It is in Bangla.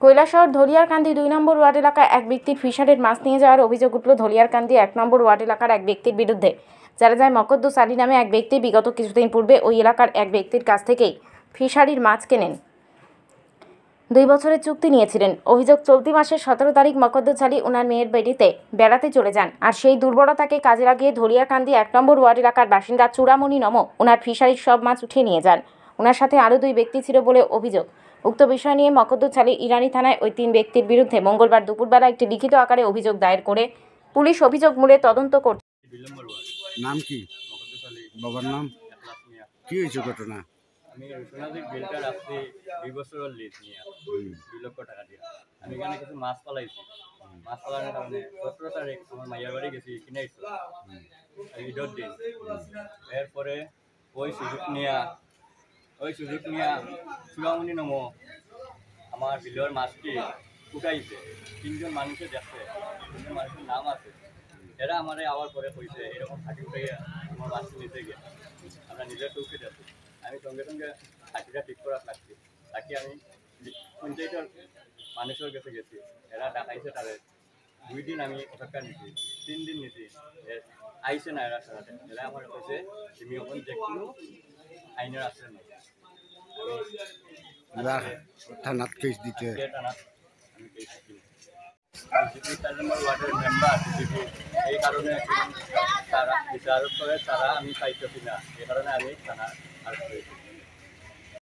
কৈলাসহর ধলিয়ারকান্দি 2 নম্বর ওয়ার্ড এলাকায় এক ব্যক্তির ফিশারির মাছ নিয়ে যাওয়ার অভিযোগ উঠল ধলিয়ারকান্দি 1 নম্বর ওয়ার্ড এলাকার এক ব্যক্তির বিরুদ্ধে। জানা যায় মকদ্দুস আলী নামে এক ব্যক্তি বিগত কিছুদিন পূর্বে ওই এলাকার এক ব্যক্তির কাছ থেকেই ফিশারির মাছ কেনেন। 2 বছরের চুক্তি নিয়েছিলেন। অভিযোগ চলতি মাসের 17 তারিখ মকদ্দুস আলী ওনার মেয়ের বাড়িতে বেড়াতে চলে যান, আর সেই দুর্বলতাকে কাজে লাগিয়ে ধলিয়ারকান্দি 1 নম্বর ওয়ার্ড এলাকার বাসিন্দা চূড়ামণি নম ওনার ফিশারির সব মাছ উঠিয়ে নিয়ে যান। ওনার সাথে আরও 2 ব্যক্তি ছিল বলে অভিযোগ। উক্ত বিষয় নিয়ে মকদ্দুস আলী ইরানি থানায় ওই 3 ব্যক্তির বিরুদ্ধে মঙ্গলবার দুপুরবেলা একটি লিখিত আকারে অভিযোগ দায়ের করে পুলিশ অভিযোগ মূলে তদন্ত করছে। নাম কি? বাবার নাম কি হয়েছে ঘটনা? আমি সোনাদির বিলটা রাখছি 2 বছরের লিজ নিয়ে 2 লক্ষ টাকা দিয়ে। আমি এখানে কিছু মাছ পালাইছি। মাছ পালানোর কারণে 17 তারিখ আমার মাইয়ার বাড়ি গেছি কিনে আইছি ঈদের দিন। এরপরে ওই সুযোগ নিয়ে চূড়ামণি নম আমার বিলের মাছটি উঠাইছে। 3 জন মানুষে দেখছে, 3 জন মানুষের নাম আছে। এরা আমার আবার পরে কইছে এরকম ফাঁকি উঠে আমার মাছটি নিতে গিয়ে আমরা নিজের চৌকি যাচ্ছি। আমি সঙ্গে সঙ্গে ফাঁকিটা ঠিক করা লাগছি। তাকে আমি পঞ্চায়েতের মানুষের কাছে গেছি, এরা ডাকাইছে তাদের। 2 দিন আমি অপেক্ষা নিছি, 3 দিন নিছি, আইসে না এরা সারাতে। এরা আমার কইছে তুমি ওখানে দেখুন আইনের আসছে না। থানাত কেস দিতে আমি কেস দিই। বিজেপি 4 নম্বর ওয়ার্ডের মেম্বার বিজেপি, এই কারণে তারা বিচার করে তারা আমি পাইতেছি না, এই কারণে আমি থানা আসছি।